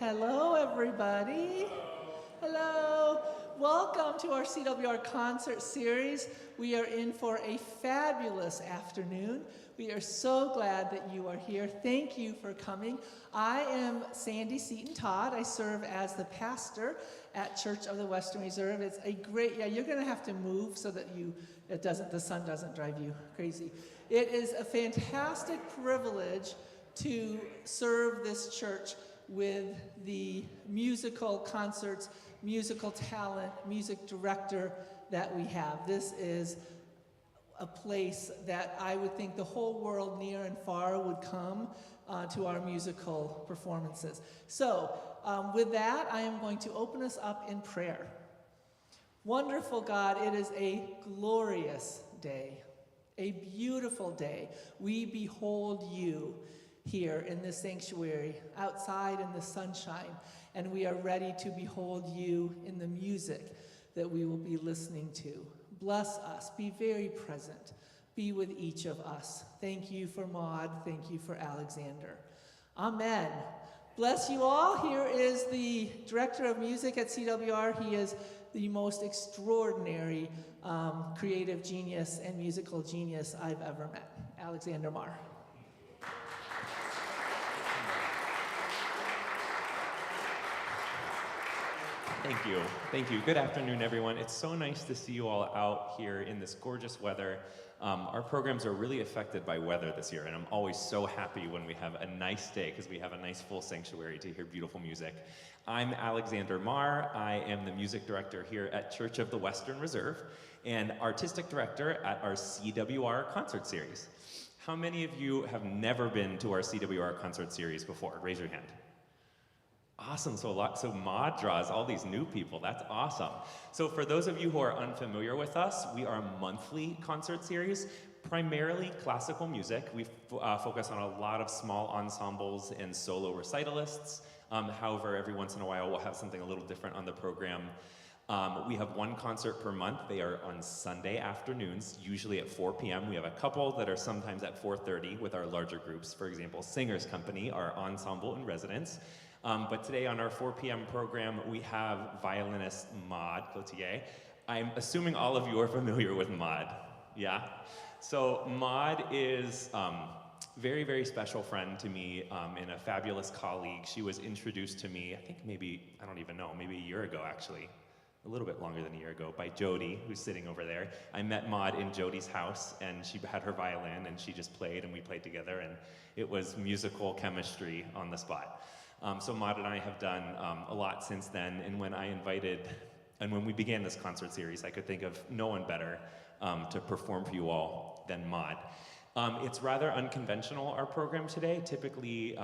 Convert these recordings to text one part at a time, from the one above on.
Hello, everybody. Hello. Welcome to our CWR concert series. We are in for a fabulous afternoon. We are so glad that you are here. Thank you for coming. I am Sandy Seaton Todd. I serve as the pastor at Church of the Western Reserve. It's a great, you're going to have to move so that the sun doesn't drive you crazy. It is a fantastic privilege to serve this church with the musical concerts, musical talent, music director that we have. This is a place that I would think the whole world near and far would come to our musical performances. So with that, I am going to open us up in prayer. Wonderful God, it is a glorious day, a beautiful day. We behold you here in this sanctuary, outside in the sunshine, and we are ready to behold you in the music that we will be listening to. Bless us, be very present, be with each of us. Thank you for Maude, thank you for Alexander. Amen. Bless you all. Here is the director of music at CWR. He is the most extraordinary creative genius and musical genius I've ever met, Alexander Marr. Thank you. Thank you. Good afternoon, everyone. It's so nice to see you all out here in this gorgeous weather. Our programs are really affected by weather this year, and I'm always so happy when we have a nice day because we have a nice full sanctuary to hear beautiful music. I'm Alexander Marr. I am the music director here at Church of the Western Reserve and artistic director at our CWR concert series. How many of you have never been to our CWR concert series before? Raise your hand. Awesome, so Maude draws all these new people, that's awesome. So for those of you who are unfamiliar with us, we are a monthly concert series, primarily classical music. We focus on a lot of small ensembles and solo recitalists. However, every once in a while we'll have something a little different on the program. We have one concert per month. They are on Sunday afternoons, usually at 4 p.m. We have a couple that are sometimes at 4:30 with our larger groups. For example, Singers Company, our ensemble in residence. But today on our 4 p.m. program, we have violinist Maude Cloutier. I'm assuming all of you are familiar with Maude, yeah? So Maude is very, very special friend to me and a fabulous colleague. She was introduced to me, I think maybe a year ago actually, a little bit longer than a year ago, by Jody, who's sitting over there. I met Maude in Jody's house, and she had her violin, and she just played, and we played together, and it was musical chemistry on the spot. So Maude and I have done a lot since then, and when we began this concert series, I could think of no one better to perform for you all than Maude. It's rather unconventional, our program today. Typically,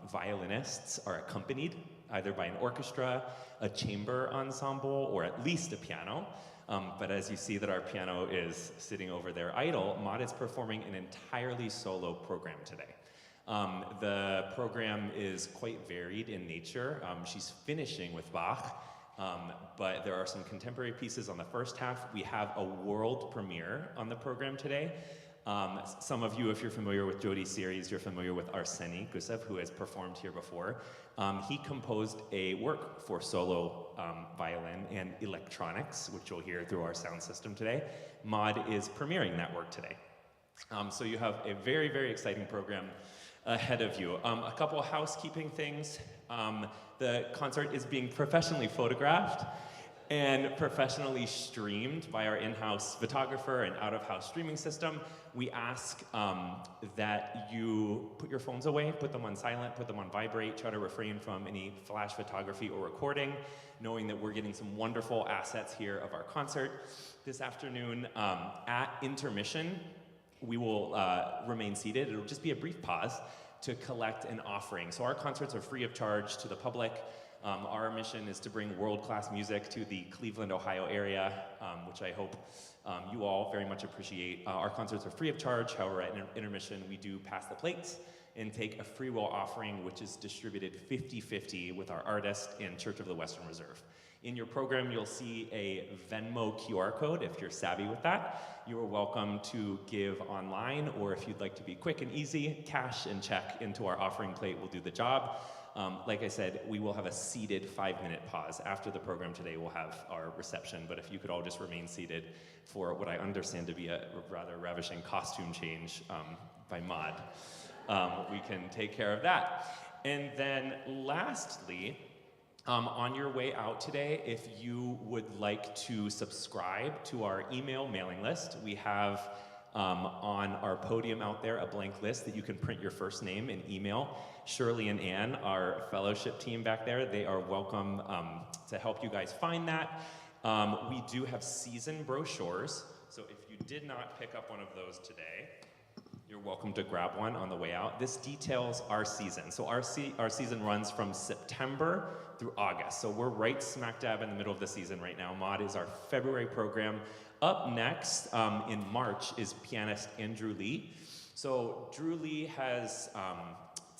violinists are accompanied either by an orchestra, a chamber ensemble, or at least a piano. But as you see that our piano is sitting over there idle, Maude is performing an entirely solo program today. The program is quite varied in nature. She's finishing with Bach, but there are some contemporary pieces on the first half. We have a world premiere on the program today. Some of you, if you're familiar with Jody's series, you're familiar with Arseny Gusev, who has performed here before. He composed a work for solo violin and electronics, which you'll hear through our sound system today. Maude is premiering that work today. So you have a very, very exciting program ahead of you. A couple of housekeeping things. The concert is being professionally photographed and professionally streamed by our in-house photographer and out-of-house streaming system. We ask that you put your phones away, put them on silent, put them on vibrate, try to refrain from any flash photography or recording, knowing that we're getting some wonderful assets here of our concert. This afternoon at intermission, we will remain seated. It'll just be a brief pause to collect an offering. So our concerts are free of charge to the public. Our mission is to bring world-class music to the Cleveland, Ohio area, which I hope you all very much appreciate. Our concerts are free of charge. However, at intermission, we do pass the plates and take a free will offering, which is distributed 50-50 with our artist and Church of the Western Reserve. In your program, you'll see a Venmo QR code. If you're savvy with that, you are welcome to give online, or if you'd like to be quick and easy, cash and check into our offering plate will do the job. Like I said, we will have a seated 5-minute pause. After the program today, we'll have our reception, but if you could all just remain seated for what I understand to be a rather ravishing costume change by Maude, we can take care of that. And then lastly, on your way out today, if you would like to subscribe to our email mailing list, we have on our podium out there a blank list that you can print your first name and email. Shirley and Ann, our fellowship team back there, they are welcome to help you guys find that. We do have season brochures, so if you did not pick up one of those today, you're welcome to grab one on the way out. This details our season. So our season runs from September through August. So we're right smack dab in the middle of the season right now. Maude is our February program. Up next in March is pianist Andrew Lee. So Drew Lee has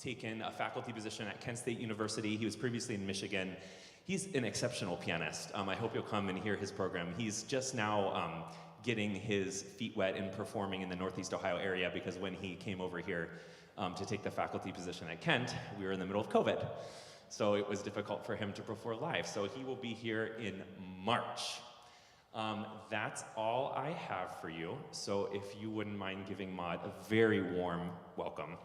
taken a faculty position at Kent State University. He was previously in Michigan. He's an exceptional pianist. I hope you'll come and hear his program. He's just now getting his feet wet and performing in the Northeast Ohio area, because when he came over here to take the faculty position at Kent, we were in the middle of COVID. So it was difficult for him to perform live. So he will be here in March. That's all I have for you. So if you wouldn't mind giving Maude a very warm welcome.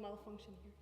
malfunction here.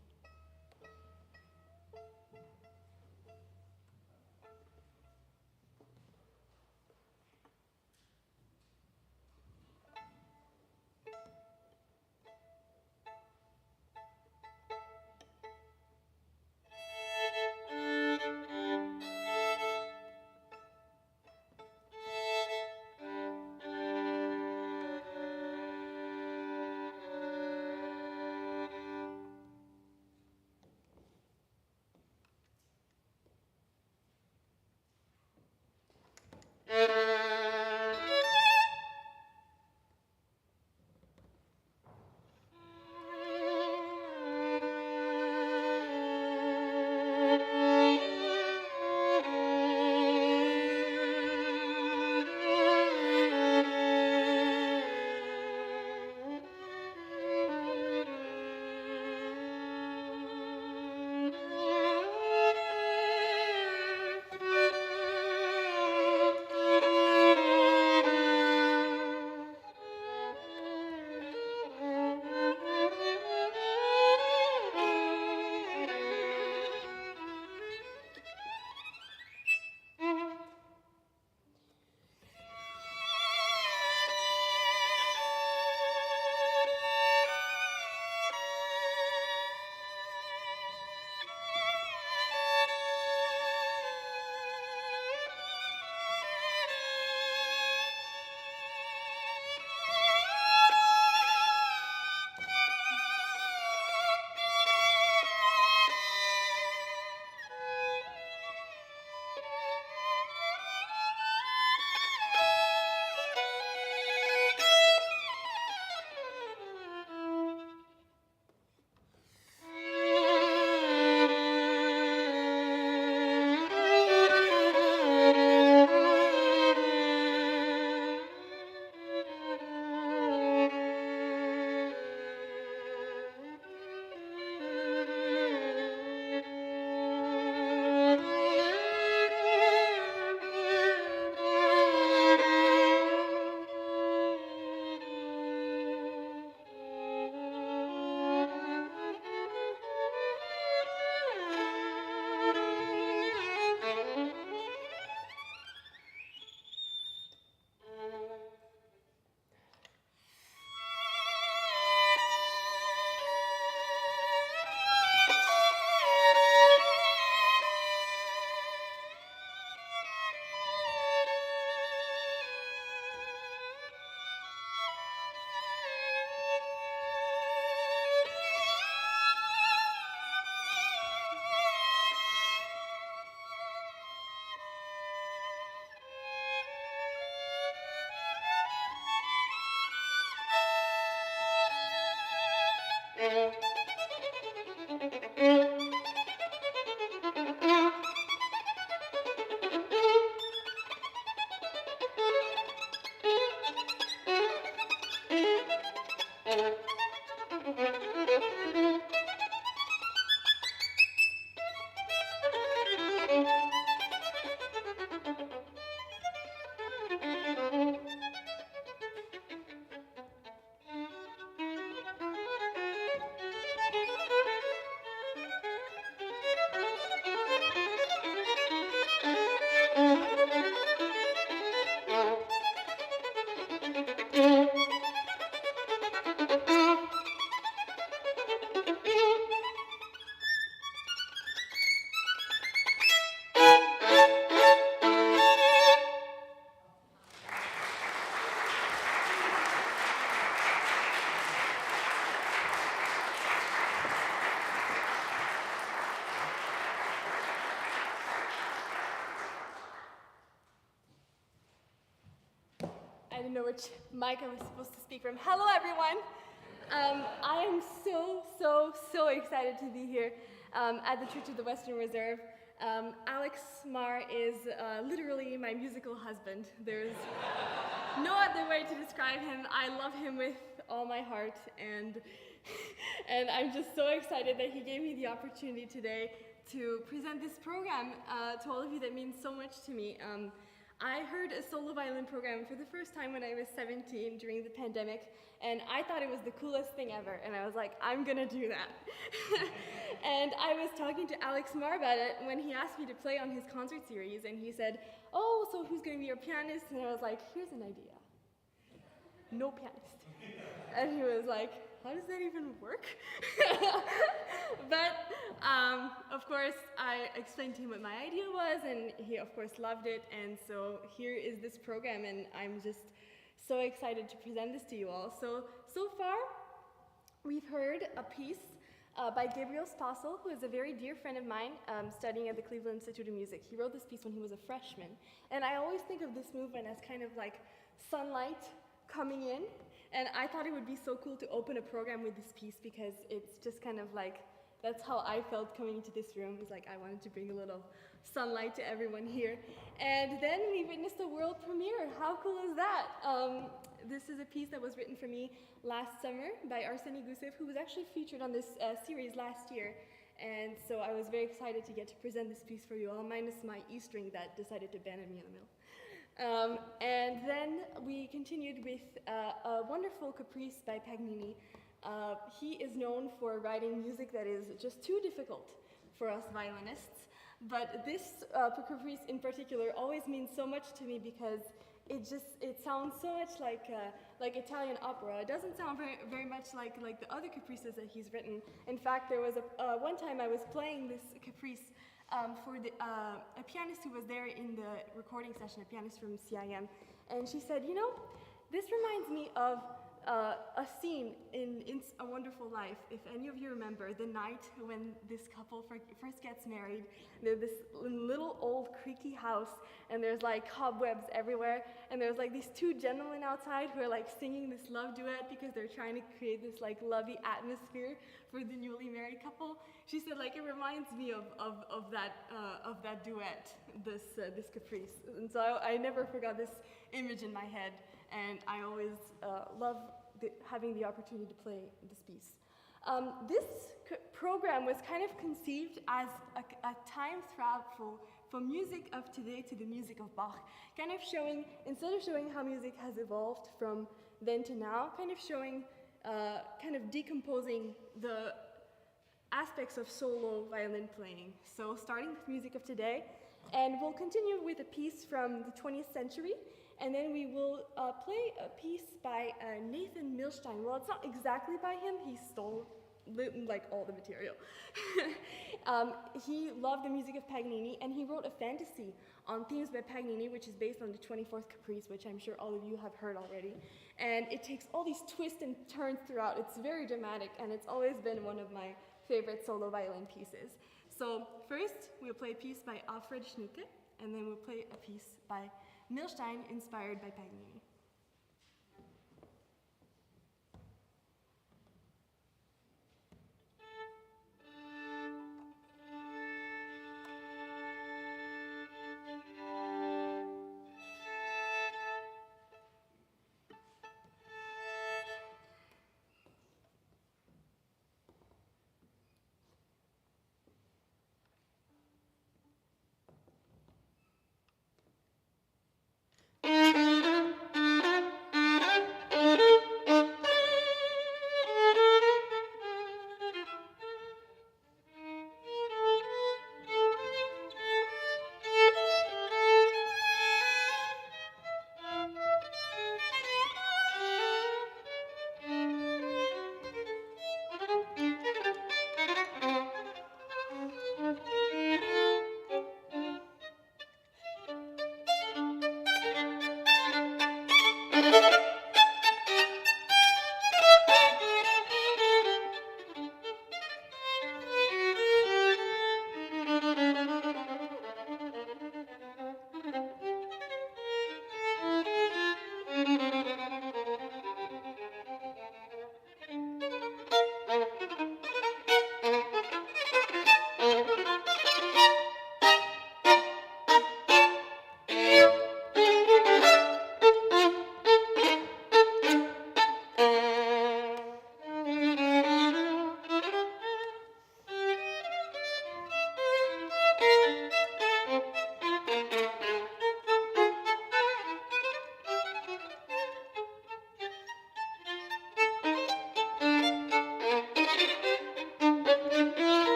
I didn't know which mic I was supposed to speak from. Hello, everyone. I am so excited to be here at the Church of the Western Reserve. Alex Marr is literally my musical husband. There's no other way to describe him. I love him with all my heart, and I'm just so excited that he gave me the opportunity today to present this program to all of you that means so much to me. I heard a solo violin program for the first time when I was 17 during the pandemic, and I thought it was the coolest thing ever, and I was like, I'm gonna do that. And I was talking to Alex Marr about it when he asked me to play on his concert series, and he said, oh, so who's gonna be your pianist? And I was like, here's an idea. No pianist. And he was like, how does that even work? But of course, I explained to him what my idea was, and he of course loved it. And so here is this program, and I'm just so excited to present this to you all. So far, we've heard a piece by Gabriel Stossel, who is a very dear friend of mine, studying at the Cleveland Institute of Music. He wrote this piece when he was a freshman. And I always think of this movement as kind of like sunlight coming in. And I thought it would be so cool to open a program with this piece, because it's just kind of like, that's how I felt coming into this room. It was like I wanted to bring a little sunlight to everyone here. And then we witnessed a world premiere. How cool is that? This is a piece that was written for me last summer by Arseny Gusev, who was actually featured on this series last year. And so I was very excited to get to present this piece for you all, minus my E string that decided to abandon me in the middle. And then we continued with a wonderful caprice by Paganini. He is known for writing music that is just too difficult for us violinists, but this caprice in particular always means so much to me, because it sounds so much like Italian opera. It doesn't sound very much like the other caprices that he's written. In fact, there was one time I was playing this caprice for a pianist who was there in the recording session, a pianist from CIM, and she said, you know, this reminds me of a scene in A Wonderful Life. If any of you remember the night when this couple first gets married, they're this little old creaky house, and there's like cobwebs everywhere, and there's like these two gentlemen outside who are like singing this love duet because they're trying to create this like lovey atmosphere for the newly married couple. She said, like, it reminds me of that duet, this caprice. And so I never forgot this image in my head, and I always love having the opportunity to play this piece. This program was kind of conceived as a time travel from music of today to the music of Bach, kind of showing, instead of showing how music has evolved from then to now, kind of showing, kind of decomposing the aspects of solo violin playing. So starting with music of today, and we'll continue with a piece from the 20th century, and then we will play a piece by Nathan Milstein. Well, it's not exactly by him, he stole like all the material. He loved the music of Paganini, and he wrote a fantasy on themes by Paganini, which is based on the 24th Caprice, which I'm sure all of you have heard already. And it takes all these twists and turns throughout. It's very dramatic, and it's always been one of my favorite solo violin pieces. So first, we'll play a piece by Alfred Schnucke, and then we'll play a piece by Milstein, inspired by Paganini.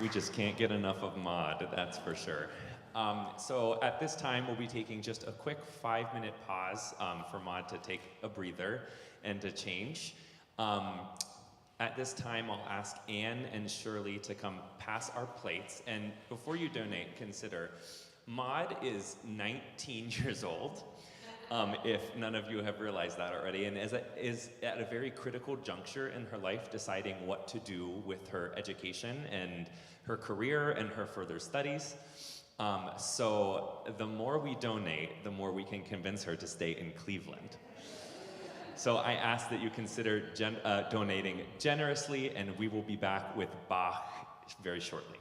We just can't get enough of Maude, that's for sure. So at this time, we'll be taking just a quick 5-minute pause for Maude to take a breather and to change. At this time, I'll ask Anne and Shirley to come pass our plates. And before you donate, consider, Maude is 19 years old, if none of you have realized that already, and is at a very critical juncture in her life, deciding what to do with her education and her career and her further studies. So the more we donate, the more we can convince her to stay in Cleveland. So I ask that you consider donating generously, and we will be back with Bach very shortly.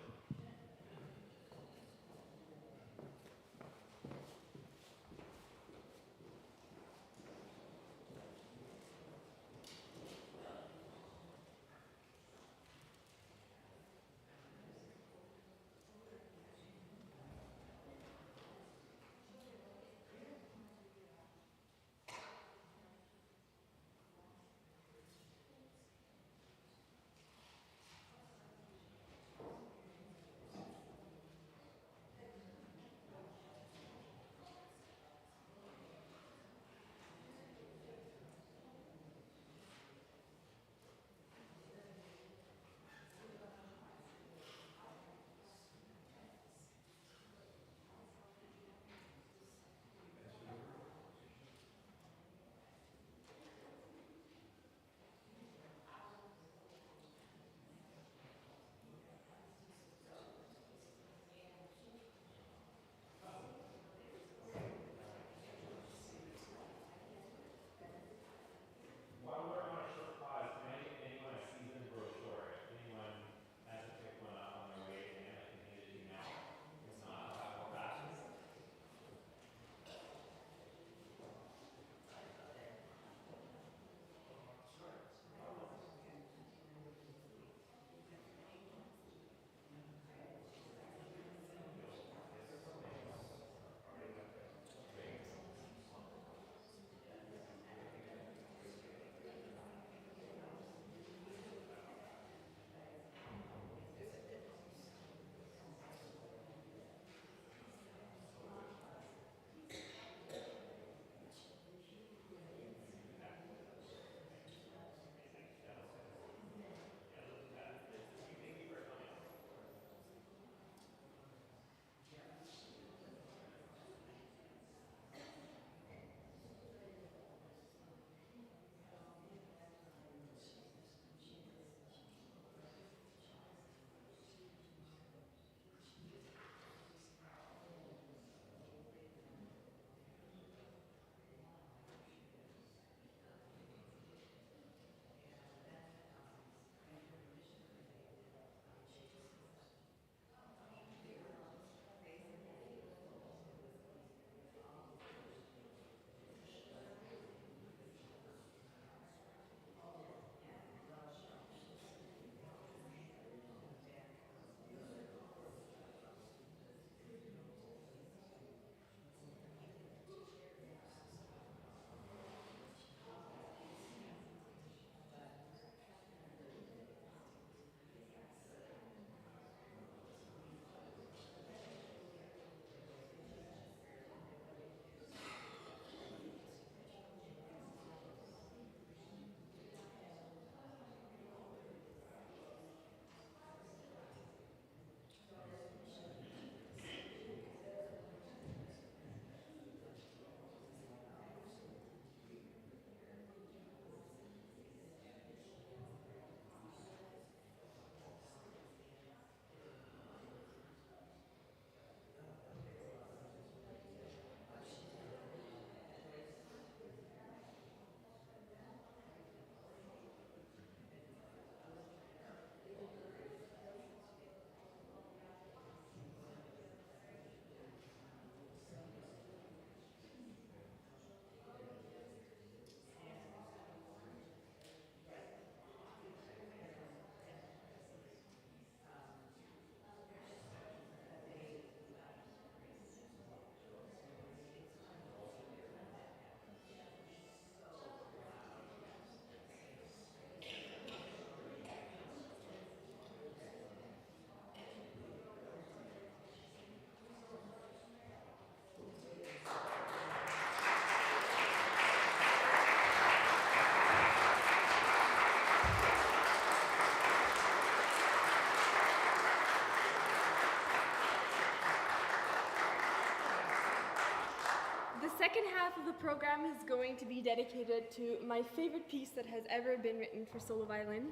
half of the program is going to be dedicated to my favorite piece that has ever been written for solo violin,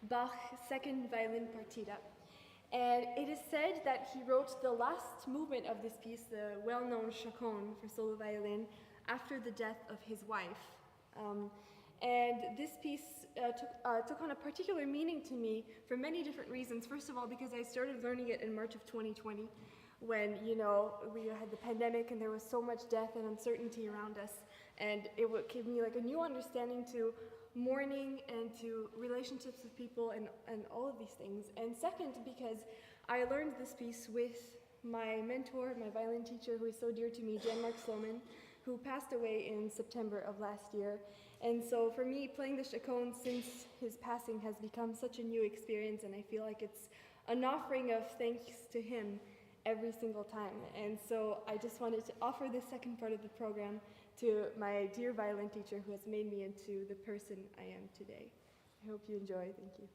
Bach's Second Violin Partita. And it is said that he wrote the last movement of this piece, the well-known chaconne for solo violin, after the death of his wife. And this piece took on a particular meaning to me for many different reasons. First of all, because I started learning it in March of 2020, when, you know, we had the pandemic and there was so much death and uncertainty around us. And it gave me like a new understanding to mourning and to relationships with people and all of these things. And second, because I learned this piece with my mentor, my violin teacher, who is so dear to me, Jan-Mark Sloman, who passed away in September of last year. And so for me, playing the chaconne since his passing has become such a new experience, and I feel like it's an offering of thanks to him every single time. And so I just wanted to offer this second part of the program to my dear violin teacher who has made me into the person I am today. I hope you enjoy. Thank you.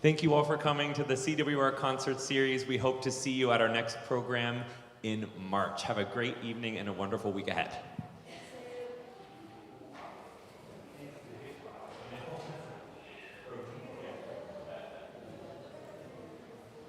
Thank you all for coming to the CWR Concert Series. We hope to see you at our next program in March. Have a great evening and a wonderful week ahead.